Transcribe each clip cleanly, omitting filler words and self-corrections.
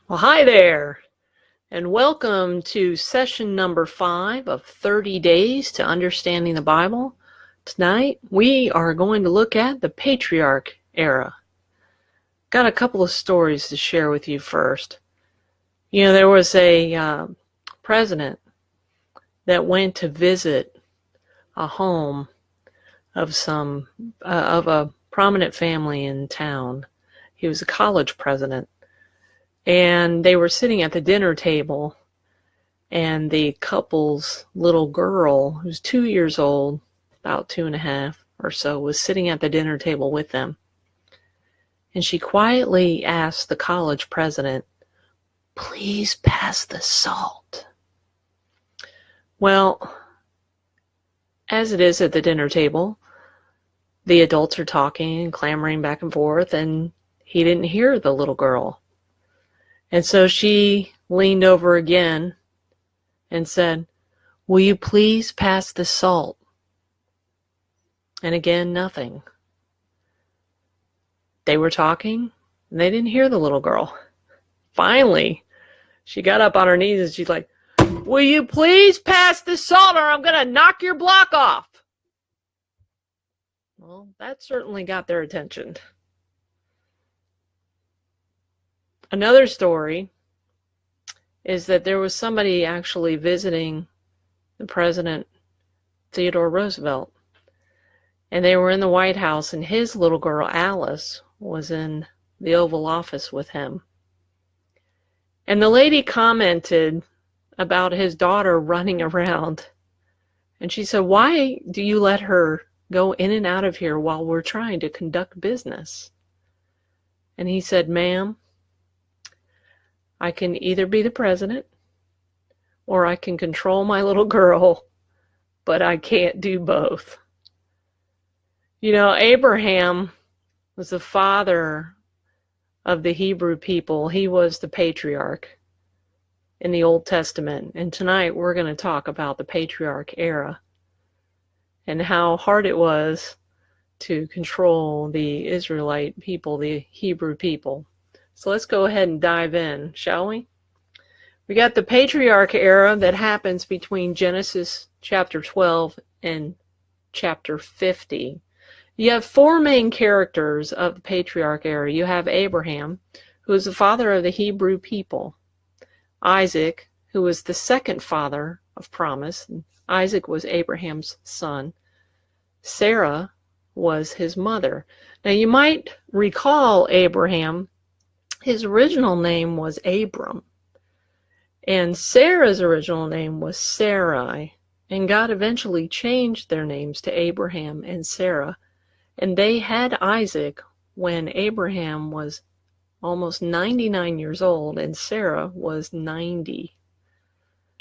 Well, hi there, and welcome to session number 5 of 30 Days to Understanding the Bible. Tonight, we are going to look at the Patriarch Era. Got a couple of stories to share with you first. There was a president that went to visit a home of a prominent family in town. He was a college president. And they were sitting at the dinner table, and the couple's little girl, who's 2 years old, about 2.5 or so, was sitting at the dinner table with them. And she quietly asked the college president, "Please pass the salt." Well, as it is at the dinner table, the adults are talking and clamoring back and forth, and he didn't hear the little girl. And so she leaned over again and said, "Will you please pass the salt?" And again, nothing. They were talking, and they didn't hear the little girl. Finally, she got up on her knees and she's like, "Will you please pass the salt or I'm going to knock your block off?" Well, that certainly got their attention. Another story is that there was somebody actually visiting the President Theodore Roosevelt, and they were in the White House, and his little girl Alice was in the Oval Office with him. And the lady commented about his daughter running around, and she said, "Why do you let her go in and out of here while we're trying to conduct business?" And he said, "Ma'am, I can either be the president or I can control my little girl, but I can't do both." Abraham was the father of the Hebrew people. He was the patriarch in the Old Testament. And tonight we're going to talk about the Patriarch Era and how hard it was to control the Israelite people, the Hebrew people. So let's go ahead and dive in, shall we? We got the Patriarch Era that happens between Genesis chapter 12 and chapter 50. You have 4 main characters of the Patriarch Era. You have Abraham, who is the father of the Hebrew people. Isaac, who was the second father of promise. Isaac was Abraham's son. Sarah was his mother. Now you might recall Abraham. His original name was Abram, and Sarah's original name was Sarai, and God eventually changed their names to Abraham and Sarah, and they had Isaac when Abraham was almost 99 years old and Sarah was 90.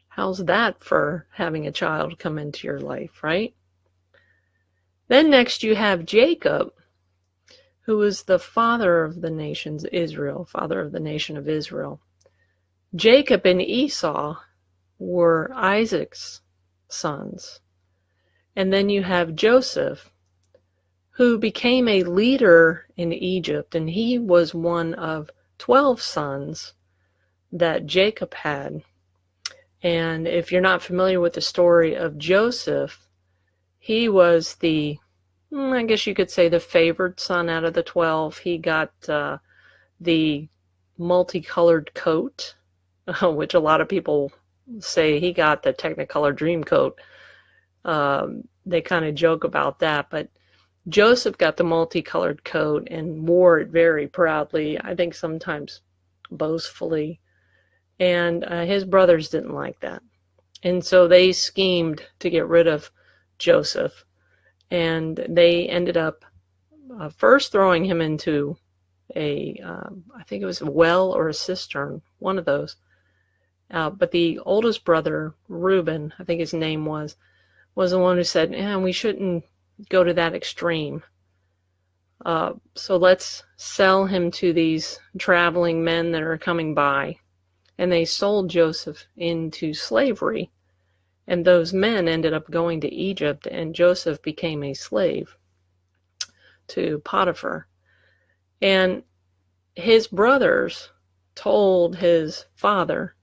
How's that for having a child come into your life, right? Then next you have Jacob, who was the father of the nations Israel, father of the nation of Israel. Jacob and Esau were Isaac's sons. And then you have Joseph, who became a leader in Egypt, and he was one of 12 sons that Jacob had. And if you're not familiar with the story of Joseph, he was I guess you could say the favored son out of the 12. He got the multicolored coat, which a lot of people say he got the Technicolor dream coat. They kind of joke about that, but Joseph got the multicolored coat and wore it very proudly, I think sometimes boastfully. And his brothers didn't like that. And so they schemed to get rid of Joseph. And they ended up first throwing him into I think it was a well or a cistern, one of those. But the oldest brother, Reuben, I think his name was the one who said, we shouldn't go to that extreme. So let's sell him to these traveling men that are coming by. And they sold Joseph into slavery. And those men ended up going to Egypt, and Joseph became a slave to Potiphar. And his brothers told his father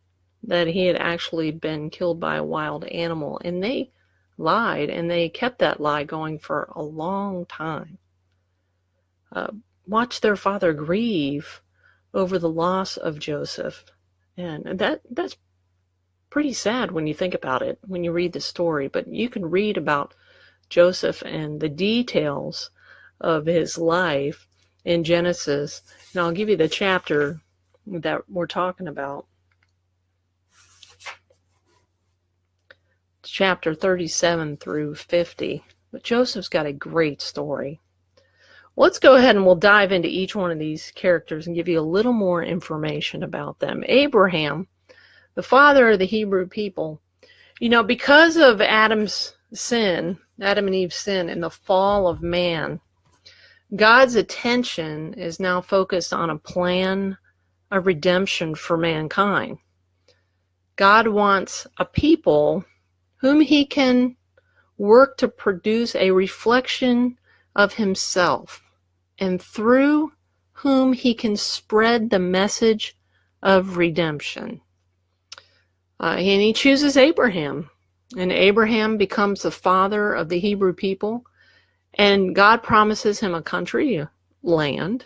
that he had actually been killed by a wild animal, and they lied, and they kept that lie going for a long time. Watched their father grieve over the loss of Joseph, and that's pretty sad when you think about it, when you read the story. But you can read about Joseph and the details of his life in Genesis, and I'll give you the chapter that we're talking about. Chapter 37 through 50. But Joseph's got a great story. Let's go ahead and we'll dive into each one of these characters and give you a little more information about them. Abraham, the father of the Hebrew people, because of Adam's sin, Adam and Eve's sin, and the fall of man, God's attention is now focused on a plan of redemption for mankind. God wants a people whom he can work to produce a reflection of himself, and through whom he can spread the message of redemption. And he chooses Abraham, and Abraham becomes the father of the Hebrew people, and God promises him a country, a land,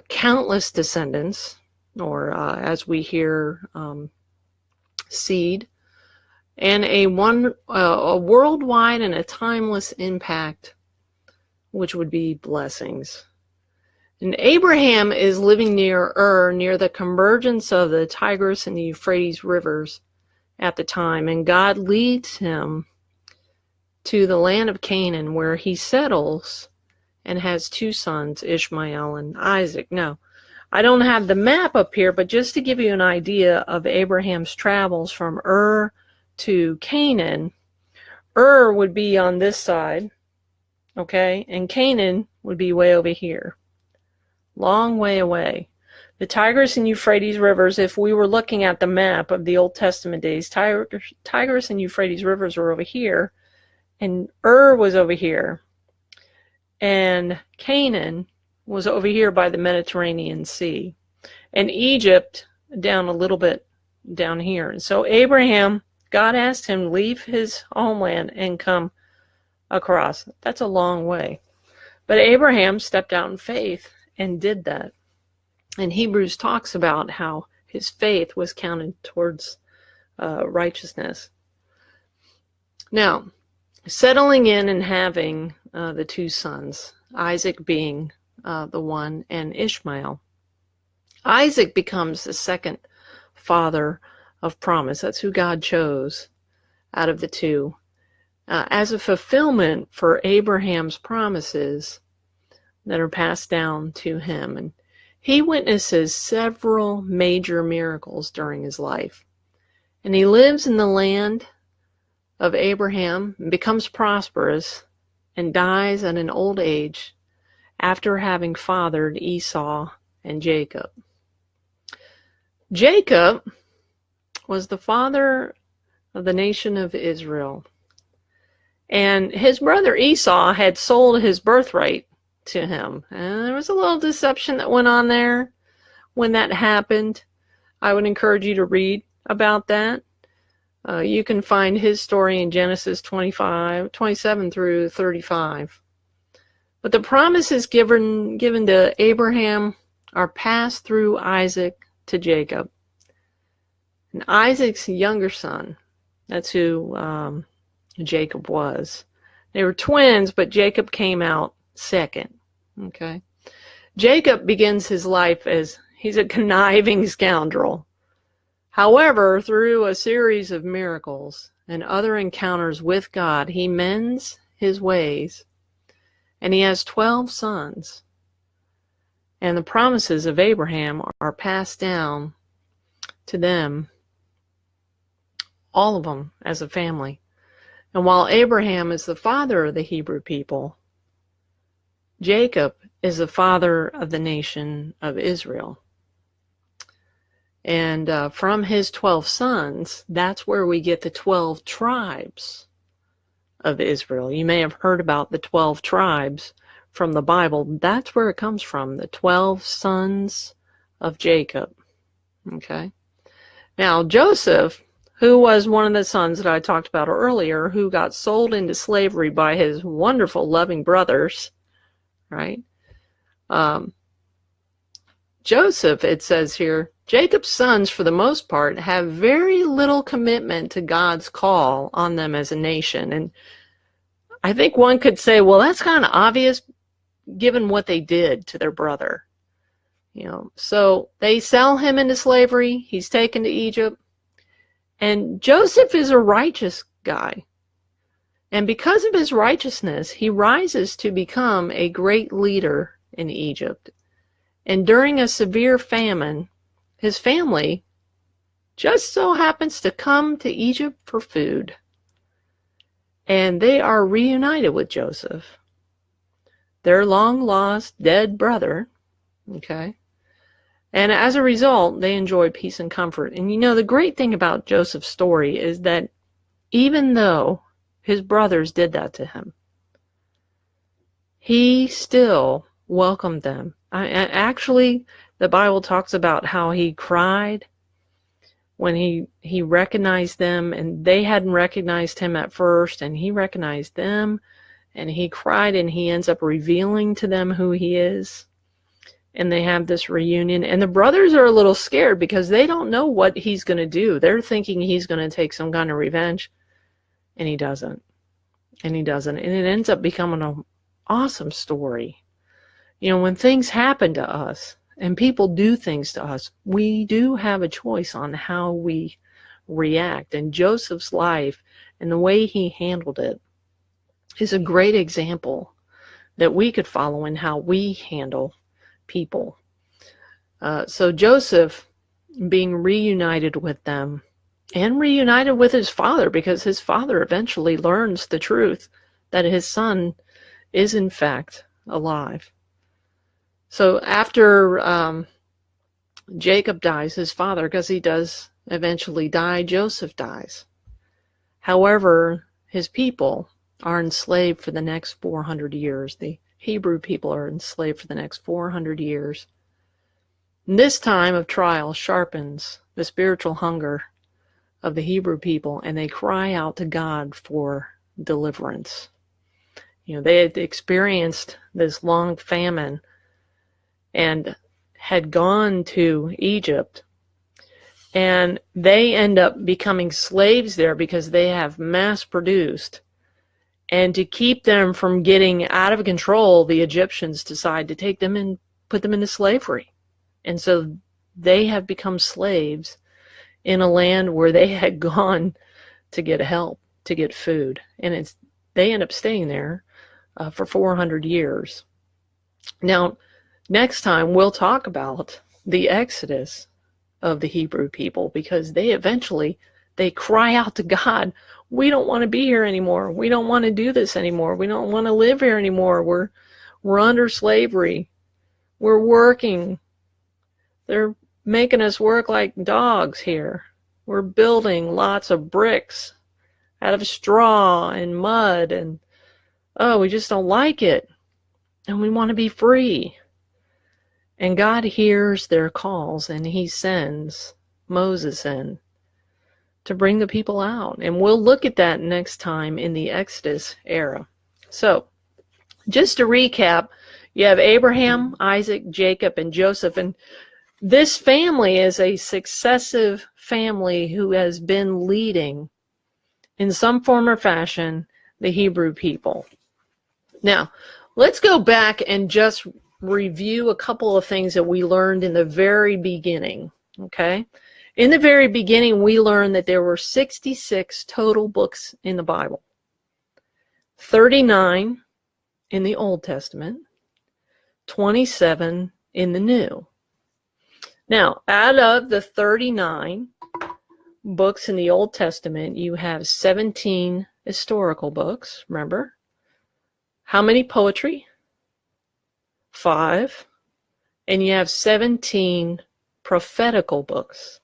countless descendants, or as we hear, seed, and a worldwide and a timeless impact, which would be blessings. And Abraham is living near near the convergence of the Tigris and the Euphrates rivers at the time, and God leads him to the land of Canaan, where he settles and has two sons, Ishmael and Isaac. Now, I don't have the map up here, but just to give you an idea of Abraham's travels from to Canaan, would be on this side, okay, and Canaan would be way over here, long way away. The Tigris and Euphrates rivers, if we were looking at the map of the Old Testament days, Tigris and Euphrates rivers were over here, and was over here, and Canaan was over here by the Mediterranean Sea, and Egypt down a little bit down here. And so Abraham, God asked him to leave his homeland and come across. That's a long way. But Abraham stepped out in faith and did that. And Hebrews talks about how his faith was counted towards righteousness. Now, settling in and having the two sons, Isaac being the one, and Ishmael. Isaac becomes the second father of promise. That's who God chose out of the two, as a fulfillment for Abraham's promises that are passed down to him. And he witnesses several major miracles during his life. And he lives in the land of Abraham, and becomes prosperous, and dies at an old age after having fathered Esau and Jacob. Jacob was the father of the nation of Israel. And his brother Esau had sold his birthright to him. And there was a little deception that went on there when that happened. I would encourage you to read about that. You can find his story in Genesis 27 through 35. But the promises given to Abraham are passed through Isaac to Jacob. And Isaac's younger son, that's who Jacob was. They were twins, but Jacob came out second. Okay. Jacob begins his life as he's a conniving scoundrel. However, through a series of miracles and other encounters with God, he mends his ways, and he has 12 sons. And the promises of Abraham are passed down to them, all of them, as a family. And while Abraham is the father of the Hebrew people, Jacob is the father of the nation of Israel. And from his 12 sons, that's where we get the 12 tribes of Israel. You may have heard about the 12 tribes from the Bible. That's where it comes from, the 12 sons of Jacob. Okay. Now, Joseph, who was one of the sons that I talked about earlier, who got sold into slavery by his wonderful, loving brothers, right? Joseph, it says here, Jacob's sons, for the most part, have very little commitment to God's call on them as a nation. And I think one could say, well, that's kind of obvious given what they did to their brother. So they sell him into slavery. He's taken to Egypt. And Joseph is a righteous guy. And because of his righteousness, he rises to become a great leader in Egypt. And during a severe famine, his family just so happens to come to Egypt for food. And they are reunited with Joseph, their long-lost, dead brother. Okay? And as a result, they enjoy peace and comfort. And the great thing about Joseph's story is that even though his brothers did that to him, he still welcomed them. Actually, the Bible talks about how he cried when he recognized them, and they hadn't recognized him at first, and he recognized them, and he cried, and he ends up revealing to them who he is. And they have this reunion, and the brothers are a little scared because they don't know what he's going to do. They're thinking he's going to take some kind of revenge, and he doesn't. And he doesn't. And it ends up becoming an awesome story. When things happen to us and people do things to us, we do have a choice on how we react. And Joseph's life and the way he handled it is a great example that we could follow in how we handle people. So Joseph being reunited with them and reunited with his father, because his father eventually learns the truth that his son is in fact alive. So after Jacob dies, his father, because he does eventually die, Joseph dies. However, his people are enslaved for the next 400 years. The Hebrew people are enslaved for the next 400 years. And this time of trial sharpens the spiritual hunger of the Hebrew people, and they cry out to God for deliverance. They had experienced this long famine and had gone to Egypt, and they end up becoming slaves there because they have mass produced. And to keep them from getting out of control, the Egyptians decide to take them and put them into slavery. And so they have become slaves in a land where they had gone to get help, to get food. And they end up staying there for 400 years. Now, next time we'll talk about the exodus of the Hebrew people, because they cry out to God, we don't want to be here anymore. We don't want to do this anymore. We don't want to live here anymore. We're under slavery. We're working. They're making us work like dogs here. We're building lots of bricks out of straw and mud, and we just don't like it. And we want to be free. And God hears their calls, and he sends Moses in to bring the people out. And we'll look at that next time in the Exodus era. So, just to recap, you have Abraham, Isaac, Jacob, and Joseph. And this family is a successive family who has been leading, in some form or fashion, the Hebrew people. Now, let's go back and just review a couple of things that we learned in the very beginning, okay? In the very beginning, we learned that there were 66 total books in the Bible, 39 in the Old Testament, 27 in the New. Now, out of the 39 books in the Old Testament, you have 17 historical books, remember? How many poetry? 5. And you have 17 prophetical books.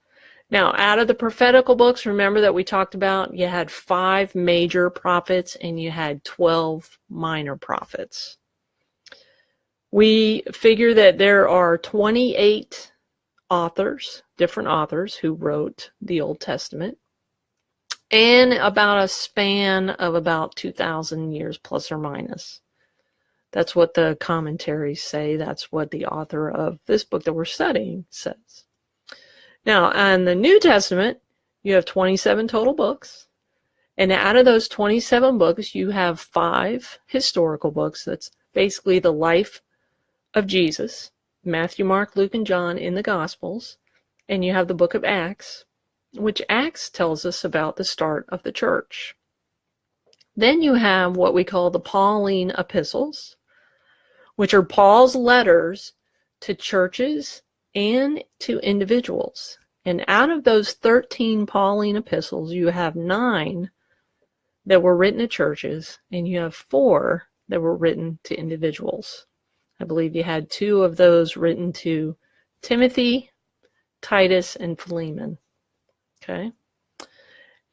Now, out of the prophetical books, remember that we talked about you had 5 major prophets and you had 12 minor prophets. We figure that there are 28 authors. different authors who wrote the Old Testament in about a span of about 2,000 years plus or minus. That's what the commentaries say. That's what the author of this book that we're studying says. Now, in the New Testament, you have 27 total books. And out of those 27 books, you have 5 historical books. That's basically the life of Jesus. Matthew, Mark, Luke, and John in the Gospels. And you have the book of Acts, which Acts tells us about the start of the church. Then you have what we call the Pauline epistles, which are Paul's letters to churches and to individuals. And out of those 13 Pauline epistles, you have 9 that were written to churches, and you have 4 that were written to individuals. I believe you had 2 of those written to Timothy, Titus, and Philemon. Okay?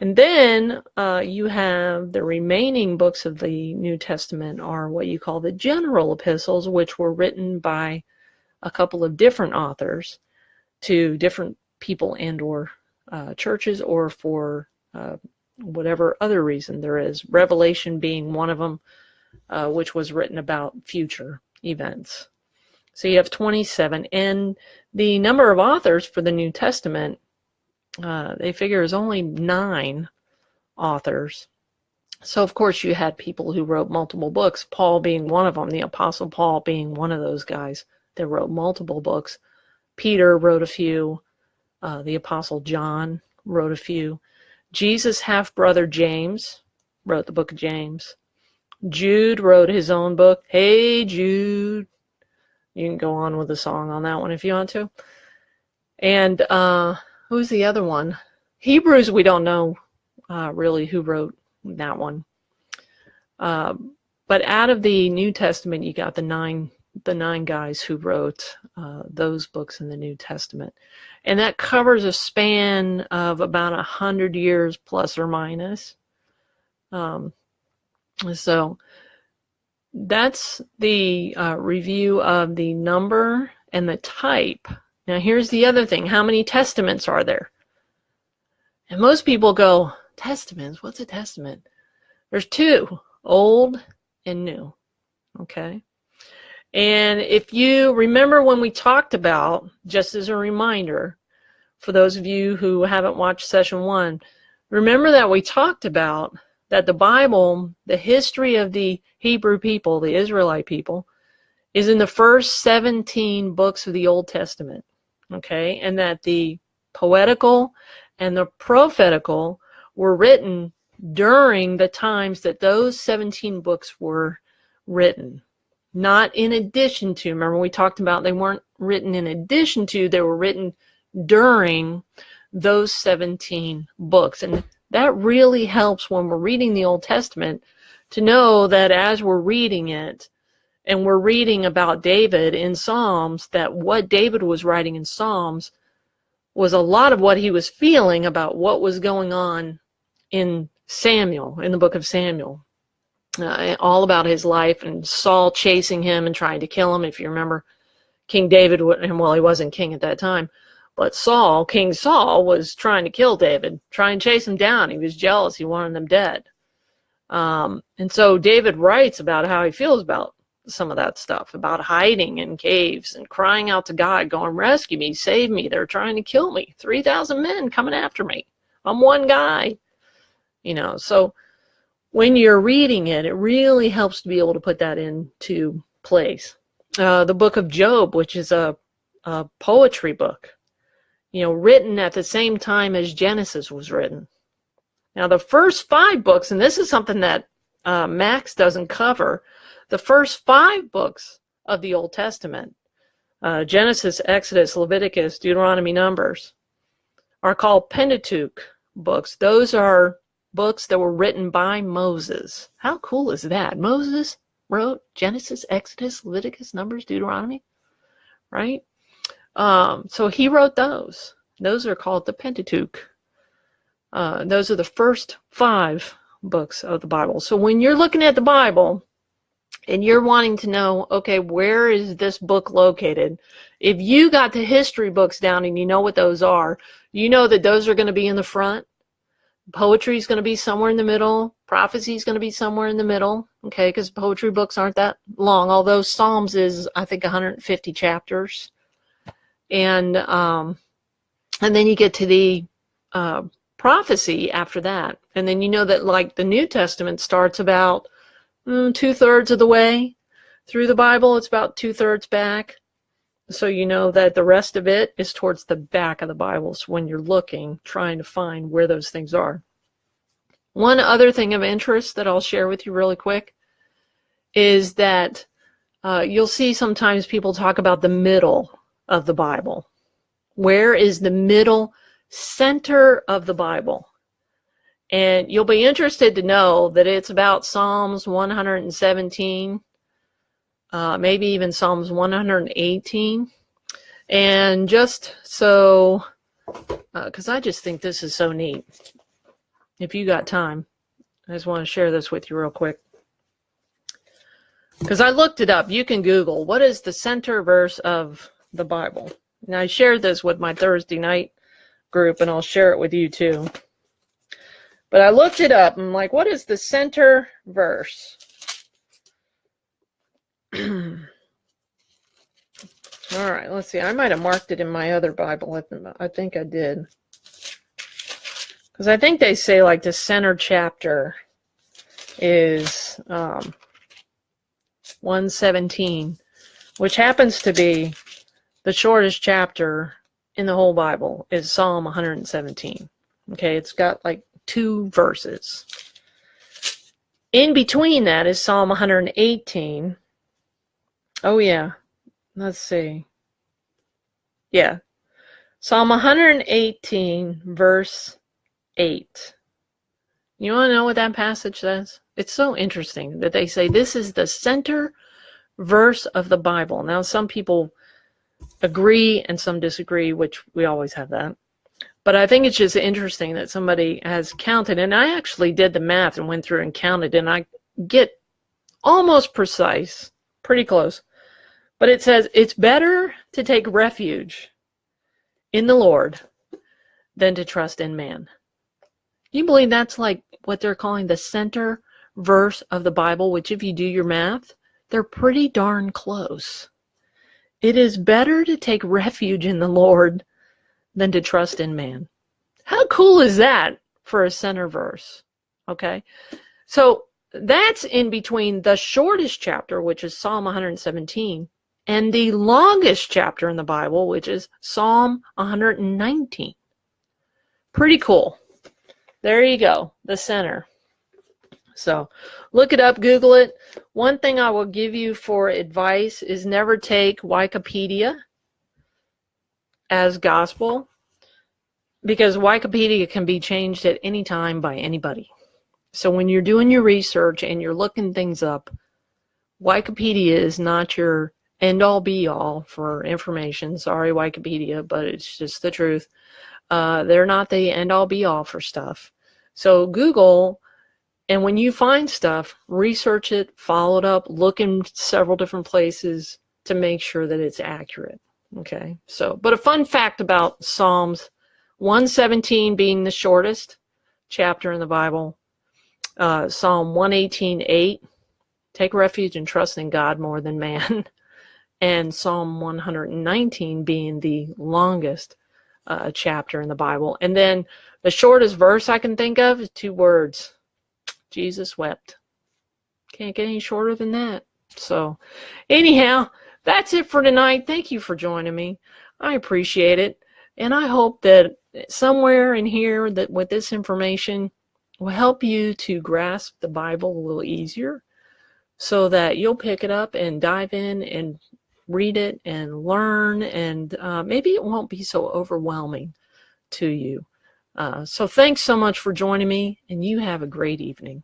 And then you have the remaining books of the New Testament are what you call the general epistles, which were written by a couple of different authors to different people and or churches, or for whatever other reason there is. Revelation being one of them, which was written about future events. So you have 27. And the number of authors for the New Testament, they figure is only 9 authors. So, of course, you had people who wrote multiple books, Paul being one of them, the Apostle Paul being one of those guys that wrote multiple books. Peter wrote a few. The Apostle John wrote a few. Jesus' half-brother James wrote the book of James. Jude wrote his own book. Hey, Jude. You can go on with a song on that one if you want to. And who's the other one? Hebrews, we don't know really who wrote that one. But out of the New Testament, you got the nine guys who wrote those books in the New Testament. And that covers a span of about 100 years plus or minus. So that's the review of the number and the type. Now here's the other thing. How many testaments are there? And most people go, testaments? What's a testament? There's 2, Old and New. Okay? And if you remember when we talked about, just as a reminder, for those of you who haven't watched session 1, remember that we talked about that the Bible, the history of the Hebrew people, the Israelite people, is in the first 17 books of the Old Testament. Okay? And that the poetical and the prophetical were written during the times that those 17 books were written. Not in addition to. Remember we talked about they weren't written in addition to, they were written during those 17 books. And that really helps when we're reading the Old Testament to know that as we're reading it, and we're reading about David in Psalms, that what David was writing in Psalms was a lot of what he was feeling about what was going on in Samuel, in the book of Samuel. All about his life and Saul chasing him and trying to kill him. If you remember, King David, well, he wasn't king at that time, but King Saul was trying to kill David, trying to chase him down. He was jealous. He wanted them dead. And so David writes about how he feels about some of that stuff, about hiding in caves and crying out to God, going, rescue me, save me. They're trying to kill me. 3,000 men coming after me. I'm one guy. So when you're reading it, it really helps to be able to put that into place. The book of Job, which is a poetry book, written at the same time as Genesis was written. Now, the first 5 books, and this is something that Max doesn't cover, the first 5 books of the Old Testament, Genesis, Exodus, Leviticus, Deuteronomy, Numbers, are called Pentateuch books. Those are books that were written by Moses. How cool is that? Moses wrote Genesis, Exodus, Leviticus, Numbers, Deuteronomy, right? So he wrote those. Those are called the Pentateuch. Those are the first 5 books of the Bible. So when you're looking at the Bible and you're wanting to know, okay, where is this book located? If you got the history books down and you know what those are, you know that those are going to be in the front. Poetry is going to be somewhere in the middle. Prophecy is going to be somewhere in the middle, okay, because poetry books aren't that long, although Psalms is, I think, 150 chapters. And then you get to the prophecy after that. And then you know that, like, the New Testament starts about 2/3 of the way through the Bible. It's about 2/3 back. So you know that the rest of it is towards the back of the Bible. So when you're looking, trying to find where those things are. One other thing of interest that I'll share with you really quick is that you'll see sometimes people talk about the middle of the Bible. Where is the middle center of the Bible? And you'll be interested to know that it's about Psalms 117, maybe even Psalms 118. And just so, because I just think this is so neat. If you got time, I just want to share this with you real quick. Because I looked it up. You can Google, what is the center verse of the Bible? And I shared this with my Thursday night group, and I'll share it with you too. But I looked it up, and I'm like, what is the center verse? All right, let's see. I might have marked it in my other Bible. I think I did. Because I think they say, like, the center chapter is 117, which happens to be the shortest chapter in the whole Bible, is Psalm 117. Okay, it's got like 2 verses. In between that is Psalm 118. Oh, yeah. Let's see. Yeah. Psalm 118, verse 8. You want to know what that passage says? It's so interesting that they say this is the center verse of the Bible. Now, some people agree and some disagree, which we always have that. But I think it's just interesting that somebody has counted, and I actually did the math and went through and counted, and I get almost precise, pretty close. But it says it's better to take refuge in the Lord than to trust in man. You believe that's like what they're calling the center verse of the Bible, which if you do your math, they're pretty darn close. It is better to take refuge in the Lord than to trust in man. How cool is that for a center verse? Okay, so that's in between the shortest chapter, which is Psalm 117, and the longest chapter in the Bible, which is Psalm 119. Pretty cool. There you go, the center. So look it up, Google it. One thing I will give you for advice is never take Wikipedia as gospel, because Wikipedia can be changed at any time by anybody. So when you're doing your research and you're looking things up, Wikipedia is not your end-all be-all for information. Sorry, Wikipedia, but it's just the truth. They're not the end-all be-all for stuff. So Google, and when you find stuff, research it, follow it up, look in several different places to make sure that it's accurate. Okay, so, but a fun fact about Psalms 117 being the shortest chapter in the Bible, Psalm 118:8, take refuge and trust in God more than man, and Psalm 119 being the longest chapter in the Bible. And then the shortest verse I can think of is 2 words. Jesus wept. Can't get any shorter than that. So anyhow, that's it for tonight. Thank you for joining me. I appreciate it. And I hope that somewhere in here that with this information will help you to grasp the Bible a little easier so that you'll pick it up and dive in and read it and learn, and maybe it won't be so overwhelming to you. So thanks so much for joining me, and you have a great evening.